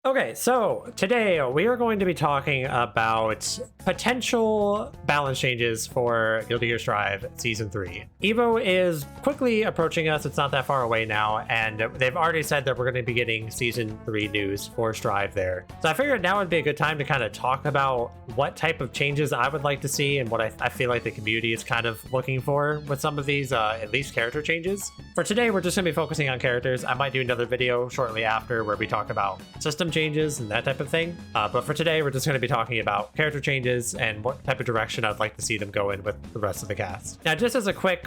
Okay, so today we are going to be talking about potential balance changes for Guilty Gear Strive Season 3. EVO is quickly approaching us, it's not that far away now, and they've already said that we're going to be getting Season 3 news for Strive there. So I figured now would be a good time to kind of talk about what type of changes I would like to see and what I feel like the community is kind of looking for with some of these, at least character changes. For today, we're just going to be focusing on characters. I might do another video shortly after where we talk about system changes and that type of thing. But for today, we're just going to be talking about character changes and what type of direction I'd like to see them go in with the rest of the cast. Now, just as a quick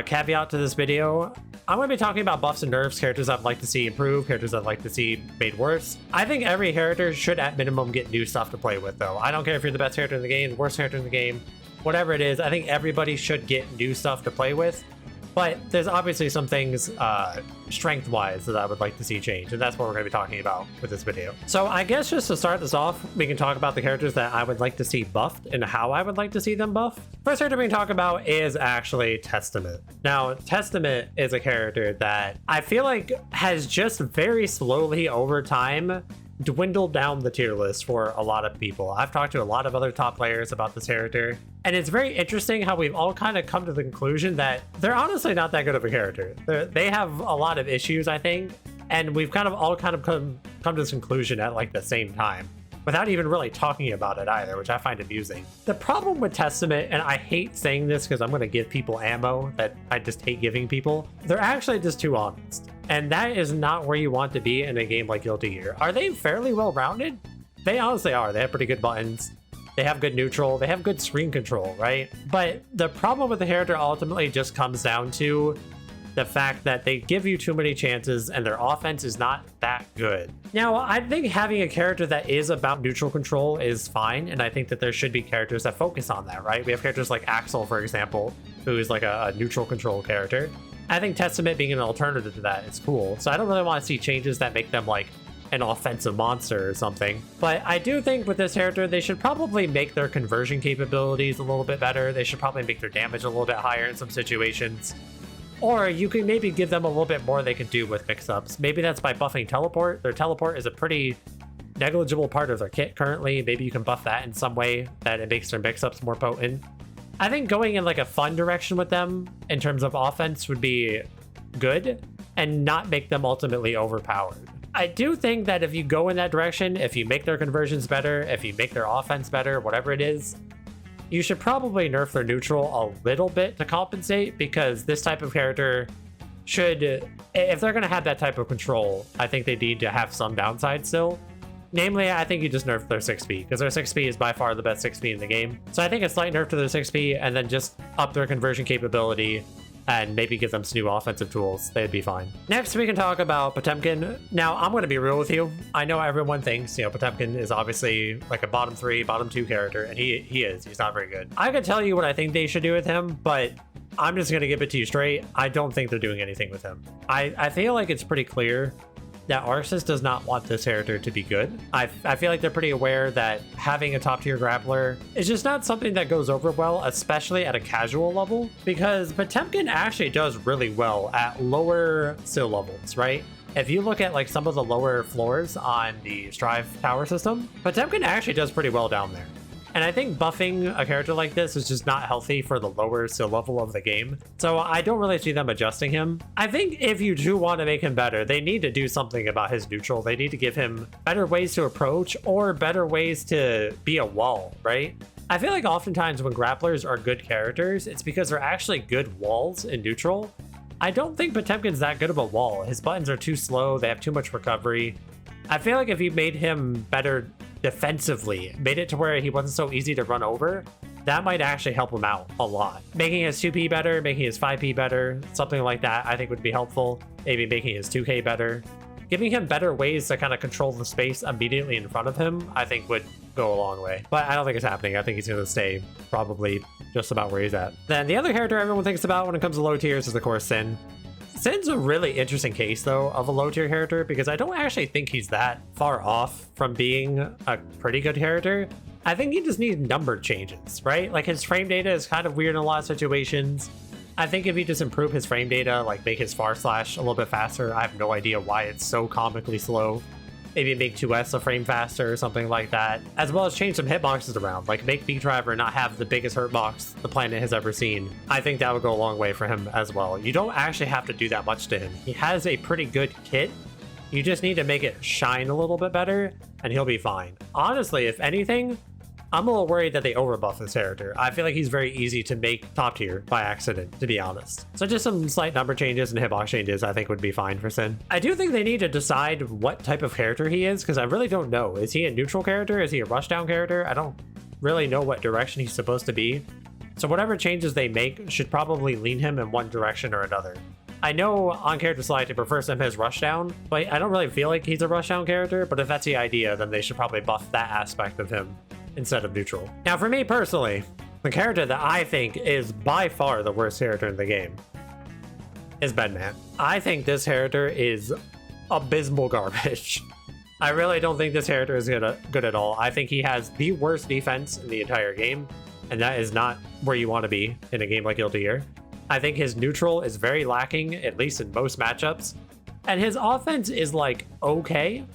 caveat to this video, I'm going to be talking about buffs and nerfs, characters I'd like to see improve, characters I'd like to see made worse. I think every character should at minimum get new stuff to play with, though. I don't care if you're the best character in the game, the worst character in the game, whatever it is. I think everybody should get new stuff to play with. But there's obviously some things strength-wise that I would like to see change, and that's what we're going to be talking about with this video. So I guess just to start this off, we can talk about the characters that I would like to see buffed and how I would like to see them buffed. First character we can talk about is actually Testament. Now, Testament is a character that I feel like has just very slowly over time dwindled down the tier list for a lot of people. I've talked to a lot of other top players about this character, and it's very interesting how we've all kind of come to the conclusion that they're honestly not that good of a character. They have a lot of issues, I think, and we've kind of all come to this conclusion at like the same time without even really talking about it either, which I find amusing. The problem with Testament, and I hate saying this because I'm going to give people ammo that I just hate giving people, they're actually just too honest. And that is not where you want to be in a game like Guilty Gear. Are they fairly well-rounded? They honestly are. They have pretty good buttons. They have good neutral. They have good screen control, right? But the problem with the character ultimately just comes down to the fact that they give you too many chances and their offense is not that good. Now, I think having a character that is about neutral control is fine, and I think that there should be characters that focus on that, right? We have characters like Axel, for example, who is like a neutral control character. I think Testament being an alternative to that is cool, so I don't really want to see changes that make them like an offensive monster or something. But I do think with this character, they should probably make their conversion capabilities a little bit better. They should probably make their damage a little bit higher in some situations. Or you can maybe give them a little bit more they can do with mix-ups. Maybe that's by buffing teleport. Their teleport is a pretty negligible part of their kit currently. Maybe you can buff that in some way that it makes their mix-ups more potent. I think going in like a fun direction with them in terms of offense would be good and not make them ultimately overpowered. I do think that if you go in that direction, if you make their conversions better, if you make their offense better, whatever it is, you should probably nerf their neutral a little bit to compensate, because this type of character should, if they're going to have that type of control, I think they need to have some downside still. Namely, I think you just nerf their 6p, because their 6p is by far the best 6p in the game. So I think a slight nerf to their 6p and then just up their conversion capability and maybe give them some new offensive tools. They'd be fine. Next, we can talk about Potemkin. Now, I'm going to be real with you. I know everyone thinks, Potemkin is obviously like a bottom 3, bottom 2 character, and he is. He's not very good. I could tell you what I think they should do with him, but I'm just going to give it to you straight. I don't think they're doing anything with him. I feel like it's pretty clear that Arceus does not want this character to be good. I feel like they're pretty aware that having a top tier grappler is just not something that goes over well, especially at a casual level, because Potemkin actually does really well at lower skill levels, right? If you look at like some of the lower floors on the Strive tower system, Potemkin actually does pretty well down there. And I think buffing a character like this is just not healthy for the lower skill level of the game. So I don't really see them adjusting him. I think if you do want to make him better, they need to do something about his neutral. They need to give him better ways to approach or better ways to be a wall, right? I feel like oftentimes when grapplers are good characters, it's because they're actually good walls in neutral. I don't think Potemkin's that good of a wall. His buttons are too slow. They have too much recovery. I feel like if you made him better defensively, made it to where he wasn't so easy to run over, that might actually help him out a lot. Making his 2p better, making his 5p better, something like that I think would be helpful. Maybe making his 2k better. Giving him better ways to kind of control the space immediately in front of him, I think would go a long way. But I don't think it's happening. I think he's going to stay probably just about where he's at. Then the other character everyone thinks about when it comes to low tiers is, of course, Sin. Sin's a really interesting case, though, of a low-tier character, because I don't actually think he's that far off from being a pretty good character. I think he just needs number changes, right? Like, his frame data is kind of weird in a lot of situations. I think if he just improve his frame data, like make his far slash a little bit faster, I have no idea why it's so comically slow. maybe make 2S a frame faster or something like that, as well as change some hitboxes around, like make B-Driver not have the biggest hurtbox the planet has ever seen. I think that would go a long way for him as well. You don't actually have to do that much to him. He has a pretty good kit. You just need to make it shine a little bit better, and he'll be fine. Honestly, if anything, I'm a little worried that they overbuff this character. I feel like he's very easy to make top tier by accident, to be honest. So just some slight number changes and hitbox changes I think would be fine for Sin. I do think they need to decide what type of character he is, because I really don't know. Is he a neutral character? Is he a rushdown character? I don't really know what direction he's supposed to be. So whatever changes they make should probably lean him in one direction or another. I know on character select it prefers him as rushdown, but I don't really feel like he's a rushdown character, but if that's the idea, then they should probably buff that aspect of him instead of neutral. Now, for me personally, the character that I think is by far the worst character in the game is Bedman. I think this character is abysmal garbage. I really don't think this character is good at all. I think he has the worst defense in the entire game, and that is not where you want to be in a game like Guilty Gear. I think his neutral is very lacking, at least in most matchups, and his offense is like okay.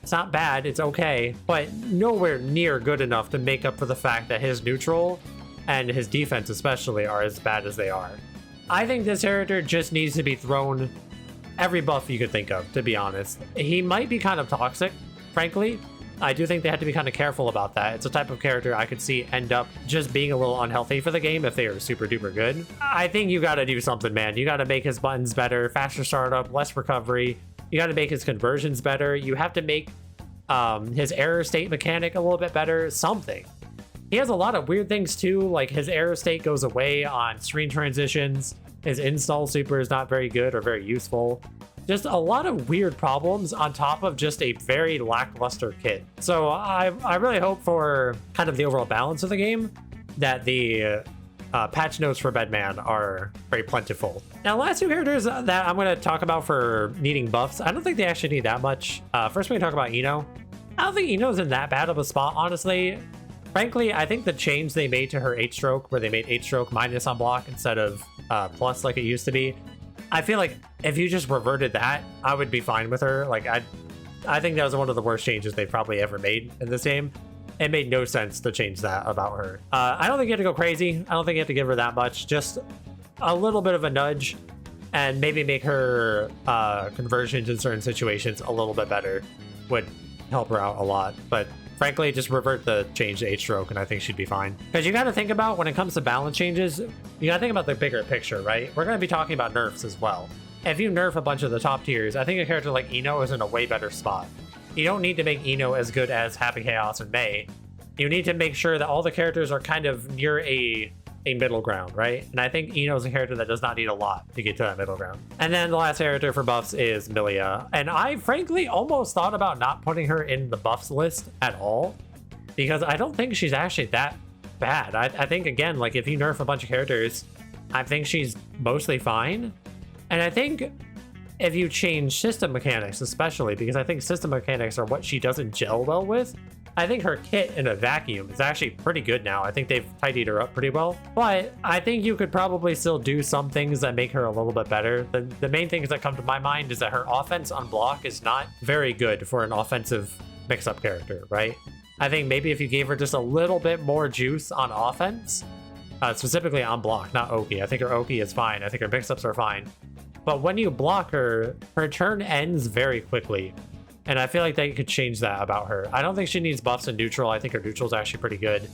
It's not bad, it's okay, but nowhere near good enough to make up for the fact that his neutral and his defense especially are as bad as they are. I think this character just needs to be thrown every buff you could think of, to be honest. He might be kind of toxic, frankly. I do think they have to be kind of careful about that. It's a type of character I could see end up just being a little unhealthy for the game if they are super duper good. I think you gotta do something, man. You gotta make his buttons better, faster startup, less recovery. You got to make his conversions better. You have to make his error state mechanic a little bit better. Something. He has a lot of weird things too, like his error state goes away on screen transitions. His install super is not very good or very useful. Just a lot of weird problems on top of just a very lackluster kit. So I really hope for kind of the overall balance of the game that the patch notes for Bedman are very plentiful. Now, the last two characters that I'm going to talk about for needing buffs, I don't think they actually need that much. First, we can talk about Ino. I don't think Ino's in that bad of a spot, honestly. Frankly, I think the change they made to her 8-stroke, where they made 8-stroke minus on block instead of plus like it used to be, I feel like if you just reverted that, I would be fine with her. Like, I think that was one of the worst changes they've probably ever made in this game. It made no sense to change that about her. I don't think you have to go crazy. I don't think you have to give her that much. Just a little bit of a nudge and maybe make her conversions in certain situations a little bit better would help her out a lot. But frankly, just revert the change to 8-stroke and I think she'd be fine. Because you got to think about when it comes to balance changes, you got to think about the bigger picture, right? We're going to be talking about nerfs as well. If you nerf a bunch of the top tiers, I think a character like Ino is in a way better spot. You don't need to make Ino as good as Happy Chaos and May. You need to make sure that all the characters are kind of near a middle ground, right? And I think Ino is a character that does not need a lot to get to that middle ground. And then the last character for buffs is Milia. And I frankly almost thought about not putting her in the buffs list at all, because I don't think she's actually that bad. I think, again, like if you nerf a bunch of characters, I think she's mostly fine. And I think if you change system mechanics, especially because I think system mechanics are what she doesn't gel well with, I think her kit in a vacuum is actually pretty good now. I think they've tidied her up pretty well, but I think you could probably still do some things that make her a little bit better. The main things that come to my mind is that her offense on block is not very good for an offensive mix-up character, right? I think maybe if you gave her just a little bit more juice on offense, specifically on block, not Oki. I think her Oki is fine. I think her mix-ups are fine. But when you block her, her turn ends very quickly. And I feel like they could change that about her. I don't think she needs buffs in neutral. I think her neutral is actually pretty good.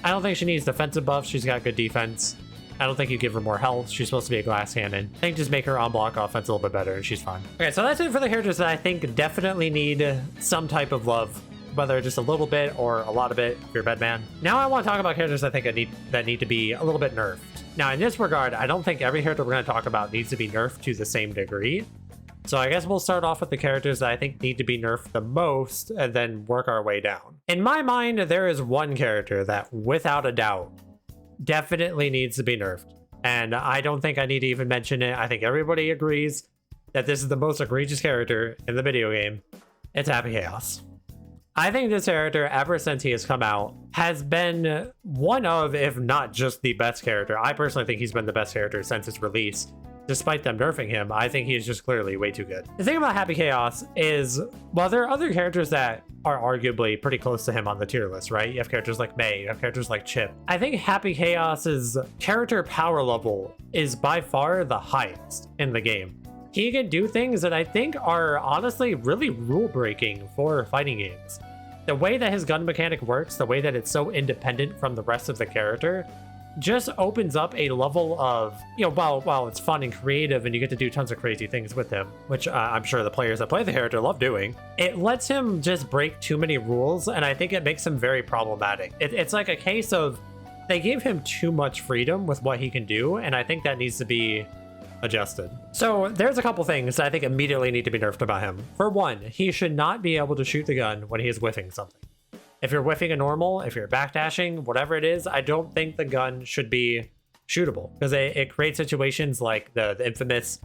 I don't think she needs defensive buffs. She's got good defense. I don't think you give her more health. She's supposed to be a glass cannon. I think just make her on block offense a little bit better and she's fine. Okay, so that's it for the characters that I think definitely need some type of love, whether just a little bit or a lot of it if you're Bedman. Now I want to talk about characters I think that need to be a little bit nerfed. Now in this regard, I don't think every character we're going to talk about needs to be nerfed to the same degree. So I guess we'll start off with the characters that I think need to be nerfed the most and then work our way down. In my mind, there is one character that without a doubt definitely needs to be nerfed. And I don't think I need to even mention it. I think everybody agrees that this is the most egregious character in the video game. It's Happy Chaos. I think this character, ever since he has come out, has been one of, if not just the best character. I personally think he's been the best character since its release. despite them nerfing him, I think he is just clearly way too good. The thing about Happy Chaos is, while there are other characters that are arguably pretty close to him on the tier list, right? You have characters like Mei, you have characters like Chip. I think Happy Chaos's character power level is by far the highest in the game. He can do things that I think are honestly really rule breaking for fighting games. The way that his gun mechanic works, the way that it's so independent from the rest of the character, just opens up a level of, you know, while it's fun and creative and you get to do tons of crazy things with him, which I'm sure the players that play the character love doing, it lets him just break too many rules, and I think it makes him very problematic. It's like a case of they gave him too much freedom with what he can do, and I think that needs to be adjusted. So there's a couple things that I think immediately need to be nerfed about him. For one, he should not be able to shoot the gun when he is whiffing something. If you're whiffing a normal, if you're backdashing, whatever it is, I don't think the gun should be shootable, because it creates situations like the infamous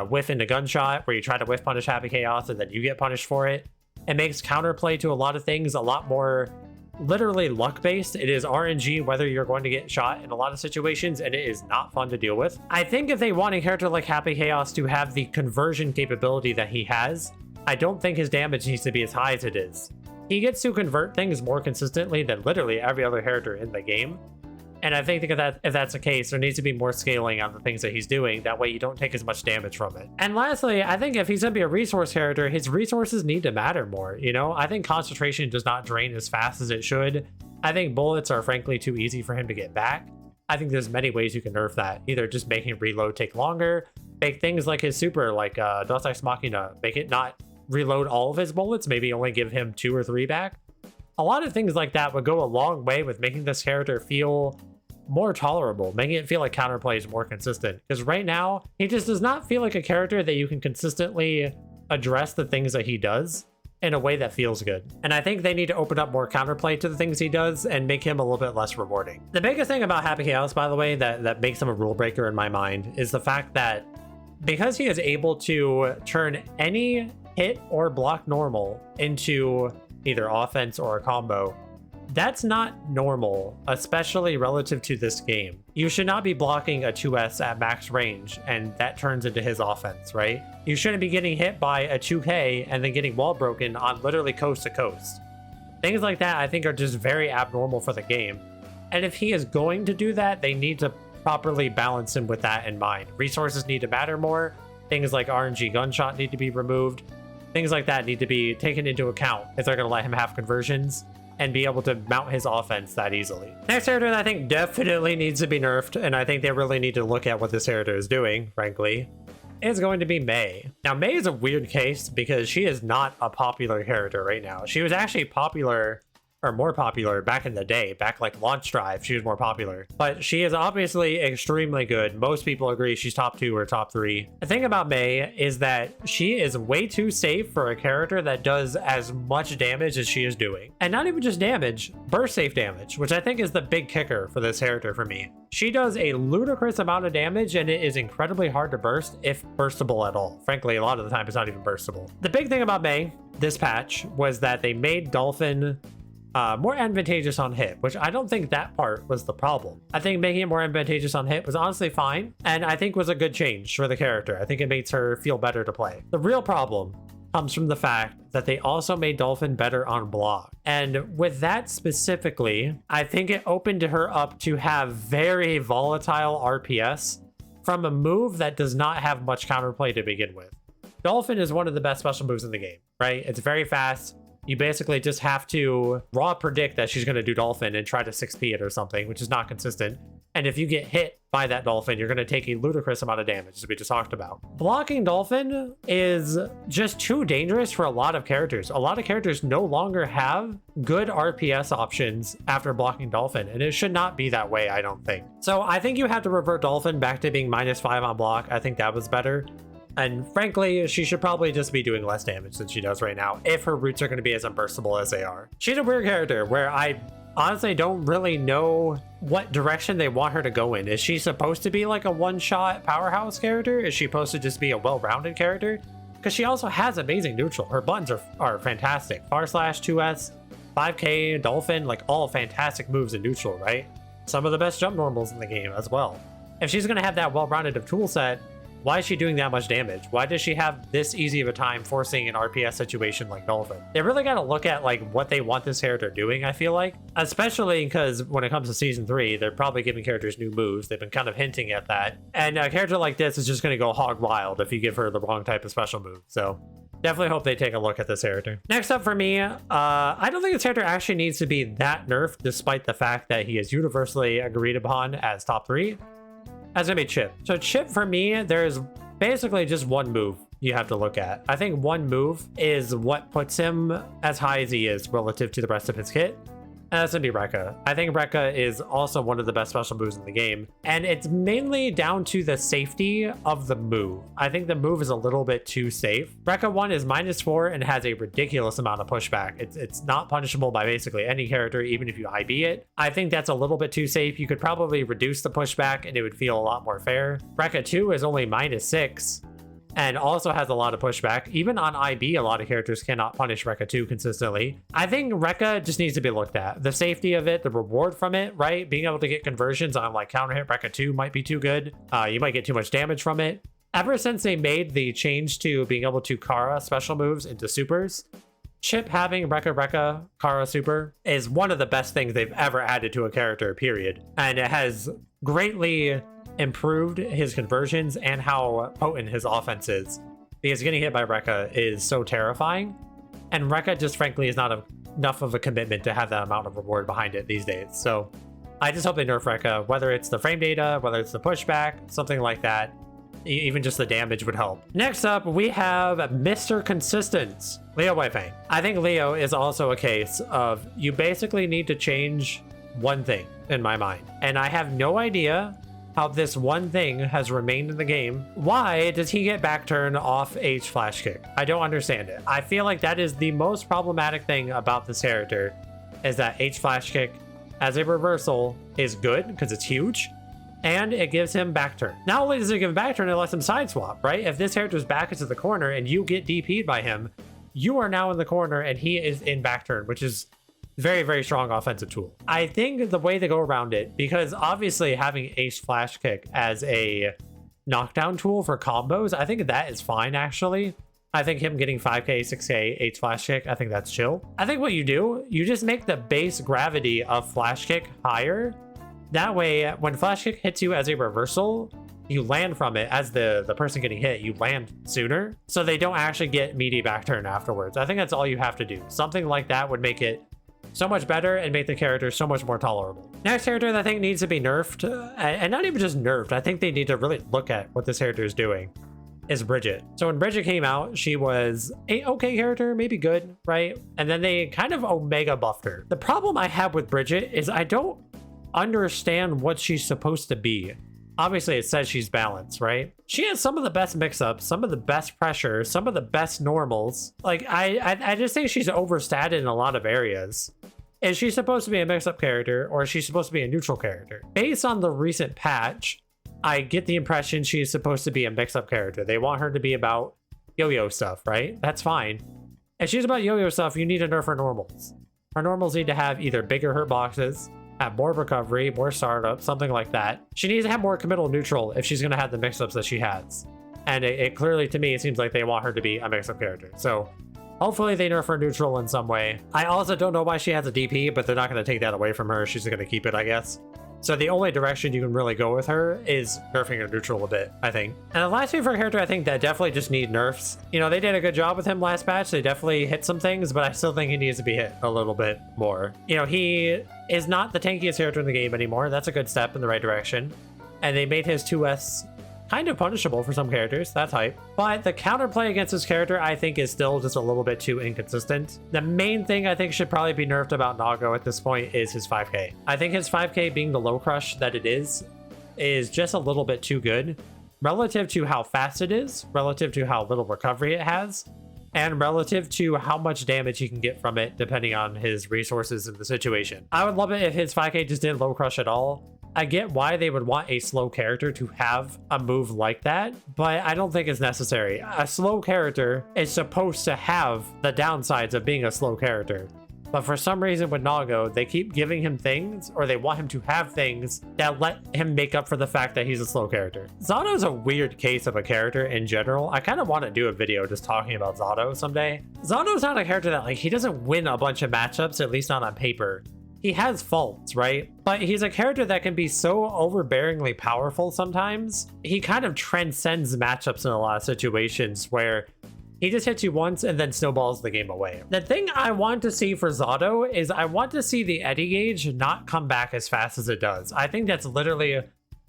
whiff into gunshot where you try to whiff punish Happy Chaos and then you get punished for it. It makes counterplay to a lot of things a lot more literally luck-based. It is RNG whether you're going to get shot in a lot of situations, and it is not fun to deal with. I think if they want a character like Happy Chaos to have the conversion capability that he has, I don't think his damage needs to be as high as it is. He gets to convert things more consistently than literally every other character in the game. And I think that if that's the case, there needs to be more scaling on the things that he's doing. That way you don't take as much damage from it. And lastly, I think if he's going to be a resource character, his resources need to matter more. You know, I think concentration does not drain as fast as it should. I think bullets are frankly too easy for him to get back. I think there's many ways you can nerf that. Either just making reload take longer, make things like his super, like Deus Ex Machina, make it not reload all of his bullets, maybe only give him 2 or 3 back. A lot of things like that would go a long way with making this character feel more tolerable, making it feel like counterplay is more consistent. Because right now, he just does not feel like a character that you can consistently address the things that he does in a way that feels good. And I think they need to open up more counterplay to the things he does and make him a little bit less rewarding. The biggest thing about Happy Chaos, by the way, that makes him a rule breaker in my mind is the fact that because he is able to turn any hit or block normal into either offense or a combo, that's not normal, especially relative to this game. You should not be blocking a 2S at max range and that turns into his offense, right? You shouldn't be getting hit by a 2K and then getting wall broken on literally coast to coast. Things like that I think are just very abnormal for the game. And if he is going to do that, they need to properly balance him with that in mind. Resources need to matter more. Things like RNG gunshot need to be removed. Things like that need to be taken into account if they're going to let him have conversions and be able to mount his offense that easily. Next character that I think definitely needs to be nerfed, and I think they really need to look at what this character is doing, frankly, is going to be Mei. Now, Mei is a weird case because she is not a popular character right now. She was actually popular, or more popular back in the day, back like launch drive, she was more popular. But she is obviously extremely good. Most people agree she's top 2 or top 3. The thing about Mei is that she is way too safe for a character that does as much damage as she is doing. And not even just damage, burst safe damage, which I think is the big kicker for this character for me. She does a ludicrous amount of damage and it is incredibly hard to burst, if burstable at all. Frankly, a lot of the time it's not even burstable. The big thing about Mei, this patch, was that they made Dolphin more advantageous on hit, which I don't think that part was the problem. I think making it more advantageous on hit was honestly fine, and I think was a good change for the character. I think it makes her feel better to play. The real problem comes from the fact that they also made Dolphin better on block. And with that specifically, I think it opened her up to have very volatile RPS from a move that does not have much counterplay to begin with. Dolphin is one of the best special moves in the game, right? It's very fast. You basically just have to raw predict that she's going to do Dolphin and try to 6p it or something, which is not consistent. And if you get hit by that Dolphin, you're going to take a ludicrous amount of damage, as we just talked about. Blocking Dolphin is just too dangerous for a lot of characters. A lot of characters no longer have good RPS options after blocking Dolphin, and it should not be that way, I don't think. So I think you have to revert Dolphin back to being -5 on block. I think that was better. And frankly, she should probably just be doing less damage than she does right now, if her roots are going to be as unburstable as they are. She's a weird character where I honestly don't really know what direction they want her to go in. Is she supposed to be like a one-shot powerhouse character? Is she supposed to just be a well-rounded character? Because she also has amazing neutral. Her buttons are fantastic. Far slash, 2S, 5K, Dolphin, like all fantastic moves in neutral, right? Some of the best jump normals in the game as well. If she's going to have that well-rounded of tool set, Why is she doing that much damage? Why does she have this easy of a time forcing an RPS situation like Dolphin? They really got to look at like what they want this character doing, I feel like. Especially because when it comes to season 3, they're probably giving characters new moves. They've been kind of hinting at that. And a character like this is just going to go hog wild if you give her the wrong type of special move. So definitely hope they take a look at this character. Next up for me, I don't think this character actually needs to be that nerfed, despite the fact that he is universally agreed upon as top 3. That's gonna be Chip. So Chip, for me, there's basically just one move you have to look at. I think one move is what puts him as high as he is relative to the rest of his kit. And that's gonna be Rekka. I think Rekka is also one of the best special moves in the game. And it's mainly down to the safety of the move. I think the move is a little bit too safe. Rekka 1 is -4 and has a ridiculous amount of pushback. It's not punishable by basically any character, even if you IB it. I think that's a little bit too safe. You could probably reduce the pushback and it would feel a lot more fair. Rekka 2 is only -6. And also has a lot of pushback. Even on IB, a lot of characters cannot punish Rekka 2 consistently. I think Rekka just needs to be looked at. The safety of it, the reward from it, right? Being able to get conversions on like counter hit Rekka 2 might be too good. You might get too much damage from it. Ever since they made the change to being able to Kara special moves into supers, Chip having Rekka Kara super is one of the best things they've ever added to a character, period. And it has greatly improved his conversions and how potent his offense is, because getting hit by Rekka is so terrifying, and Rekka just frankly is not enough of a commitment to have that amount of reward behind it these days. So I just hope they nerf Rekka, whether it's the frame data, whether it's the pushback, something like that. Even just the damage would help. Next up, we have Mr. Consistent, Leo Weifang. I think Leo is also a case of you basically need to change one thing in my mind, and I have no idea how this one thing has remained in the game. Why does he get back turn off H flash kick? I don't understand it. I feel like that is the most problematic thing about this character, is that H flash kick as a reversal is good because it's huge, and it gives him back turn. Not only does it give him back turn, it lets him side swap, right? If this character's back into the corner and you get DP'd by him, you are now in the corner and he is in back turn, which is very, very strong offensive tool. I think the way to go around it, because obviously having Ace Flash Kick as a knockdown tool for combos, I think that is fine, actually. I think him getting 5k, 6k, Ace Flash Kick, I think that's chill. I think what you do, you just make the base gravity of Flash Kick higher. That way, when Flash Kick hits you as a reversal, you land from it as the person getting hit, you land sooner, so they don't actually get meaty back turn afterwards. I think that's all you have to do. Something like that would make it so much better and make the character so much more tolerable. Next character that I think needs to be nerfed, and not even just nerfed, I think they need to really look at what this character is doing, is Bridget. So when Bridget came out, she was a okay character, maybe good, right? And then they kind of omega buffed her. The problem I have with Bridget is I don't understand what she's supposed to be. Obviously it says she's balanced, right? She has some of the best mix-ups, some of the best pressure, some of the best normals. Like I just think she's overstated in a lot of areas. Is she supposed to be a mix-up character, or is she supposed to be a neutral character? Based on the recent patch, I get the impression she's supposed to be a mix-up character. They want her to be about yo-yo stuff, right? That's fine. If she's about yo-yo stuff, you need to nerf her normals. Her normals need to have either bigger hurt boxes, have more recovery, more startup, something like that. She needs to have more committal neutral if she's going to have the mix-ups that she has. And it clearly, to me, it seems like they want her to be a mix-up character. So hopefully they nerf her neutral in some way. I also don't know why she has a DP, but they're not going to take that away from her. She's going to keep it, I guess. So the only direction you can really go with her is nerfing her neutral a bit, I think. And the last favorite character, I think that definitely just need nerfs. You know, they did a good job with him last patch. They definitely hit some things, but I still think he needs to be hit a little bit more. You know, he is not the tankiest character in the game anymore. That's a good step in the right direction. And they made his 2S kind of punishable for some characters. That's hype. But the counterplay against this character, I think, is still just a little bit too inconsistent. The main thing I think should probably be nerfed about Nago at this point is his 5k. I think his 5k being the low crush that it is just a little bit too good relative to how fast it is, relative to how little recovery it has, and relative to how much damage he can get from it depending on his resources in the situation. I would love it if his 5k just didn't low crush at all. I get why they would want a slow character to have a move like that, but I don't think it's necessary. A slow character is supposed to have the downsides of being a slow character. But for some reason with Nago, they keep giving him things, or they want him to have things that let him make up for the fact that he's a slow character. Zoro's a weird case of a character in general. I kind of want to do a video just talking about Zoro someday. Zoro's not a character that, like, he doesn't win a bunch of matchups, at least not on paper. He has faults, right? But he's a character that can be so overbearingly powerful sometimes. He kind of transcends matchups in a lot of situations where he just hits you once and then snowballs the game away. The thing I want to see for Zoro is I want to see the Eddie gauge not come back as fast as it does. I think that's literally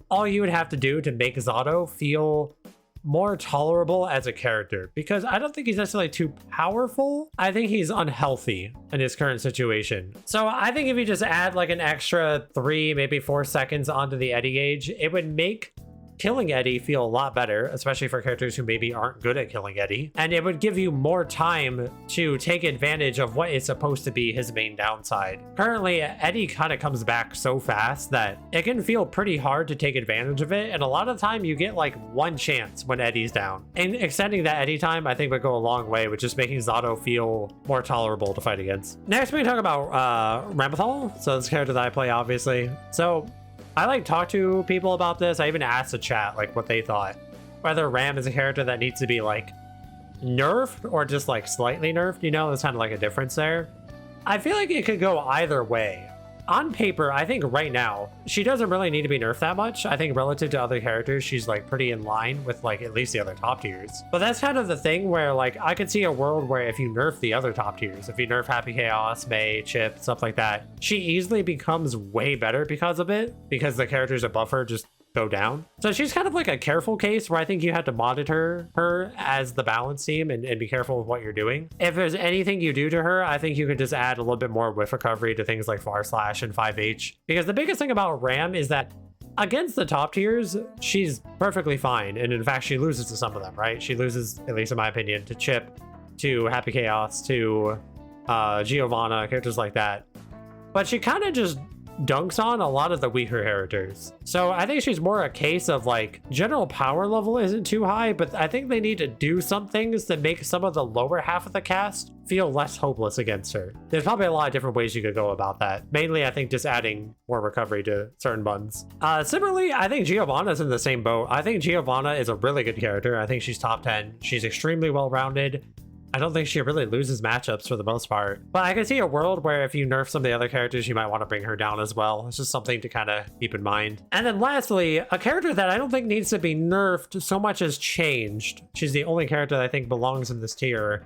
all you would have to do to make Zoro feel more tolerable as a character, because I don't think he's necessarily too powerful. I think he's unhealthy in his current situation. So I think if you just add like an extra 3, maybe 4 seconds onto the Eddie gauge, it would make killing Eddie feel a lot better, especially for characters who maybe aren't good at killing Eddie. And it would give you more time to take advantage of what is supposed to be his main downside. Currently, Eddie kind of comes back so fast that it can feel pretty hard to take advantage of it. And a lot of time you get like one chance when Eddie's down. And extending that Eddie time, I think would go a long way with just making Zoro feel more tolerable to fight against. Next, we talk about Ramethal. So this character that I play, obviously. So I like talk to people about this. I even asked the chat like what they thought. Whether Ram is a character that needs to be like nerfed or just like slightly nerfed, you know, there's kind of like a difference there. I feel like it could go either way. On paper, I think right now, she doesn't really need to be nerfed that much. I think relative to other characters, she's like pretty in line with like at least the other top tiers. But that's kind of the thing where like I could see a world where if you nerf the other top tiers, if you nerf Happy Chaos, May, Chip, stuff like that, she easily becomes way better because of it, because the characters above her just go down. So she's kind of like a careful case where I think you have to monitor her as the balance team and be careful with what you're doing. If there's anything you do to her, I think you could just add a little bit more whiff recovery to things like Far Slash and 5H. Because the biggest thing about Ram is that against the top tiers, she's perfectly fine. And in fact, she loses to some of them, right? She loses, at least in my opinion, to Chip, to Happy Chaos, to Giovanna, characters like that. But she kind of just dunks on a lot of the weaker characters. So I think she's more a case of like general power level isn't too high, but I think they need to do some things to make some of the lower half of the cast feel less hopeless against her. There's probably a lot of different ways you could go about that. Mainly, I think just adding more recovery to certain buttons. Similarly, I think Giovanna's in the same boat. I think Giovanna is a really good character. I think she's top 10. She's extremely well-rounded. I don't think she really loses matchups for the most part. But I can see a world where if you nerf some of the other characters, you might want to bring her down as well. It's just something to kind of keep in mind. And then lastly, a character that I don't think needs to be nerfed so much as changed. She's the only character that I think belongs in this tier,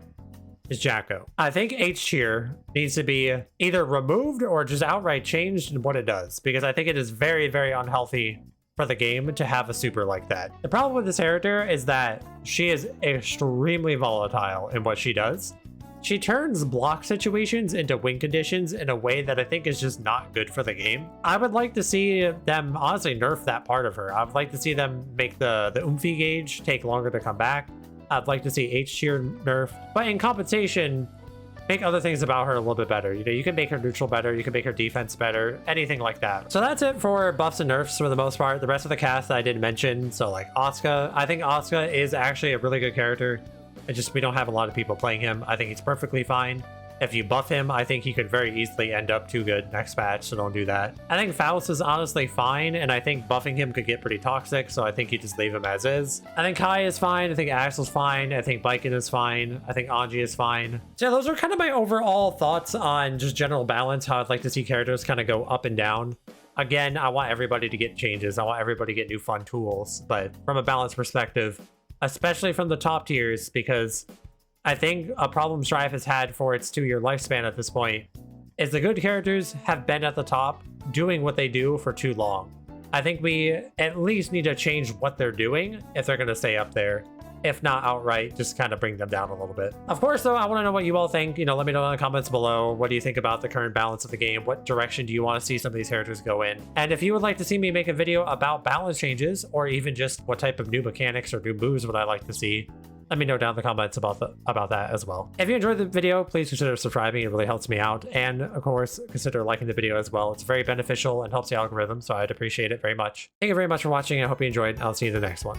is Jacko. I think H tier needs to be either removed or just outright changed in what it does, because I think it is very, very unhealthy for the game to have a super like that. The problem with this character is that she is extremely volatile in what she does. She turns block situations into win conditions in a way that I think is just not good for the game. I would like to see them honestly nerf that part of her. I would like to see them make the oomphy gauge take longer to come back. I'd like to see H tier nerfed, but in compensation, make other things about her a little bit better. You know, you can make her neutral better, you can make her defense better, anything like that. So that's it for buffs and nerfs for the most part. The rest of the cast that I didn't mention, so like Asuka, I think Asuka is actually a really good character. It's just we don't have a lot of people playing him. I think he's perfectly fine. If you buff him, I think he could very easily end up too good next patch, so don't do that. I think Faust is honestly fine, and I think buffing him could get pretty toxic, so I think you just leave him as is. I think Kai is fine, I think Axel's fine, I think Biken is fine, I think Anji is fine. So yeah, those are kind of my overall thoughts on just general balance, how I'd like to see characters kind of go up and down. Again, I want everybody to get changes, I want everybody to get new fun tools, but from a balance perspective, especially from the top tiers, because I think a problem Strive has had for its 2-year lifespan at this point is the good characters have been at the top doing what they do for too long. I think we at least need to change what they're doing if they're going to stay up there. If not outright, just kind of bring them down a little bit. Of course, though, I want to know what you all think. You know, let me know in the comments below. What do you think about the current balance of the game? What direction do you want to see some of these characters go in? And if you would like to see me make a video about balance changes, or even just what type of new mechanics or new moves would I like to see, let me know down in the comments about that as well. If you enjoyed the video, please consider subscribing. It really helps me out. And of course, consider liking the video as well. It's very beneficial and helps the algorithm, so I'd appreciate it very much. Thank you very much for watching. I hope you enjoyed. I'll see you in the next one.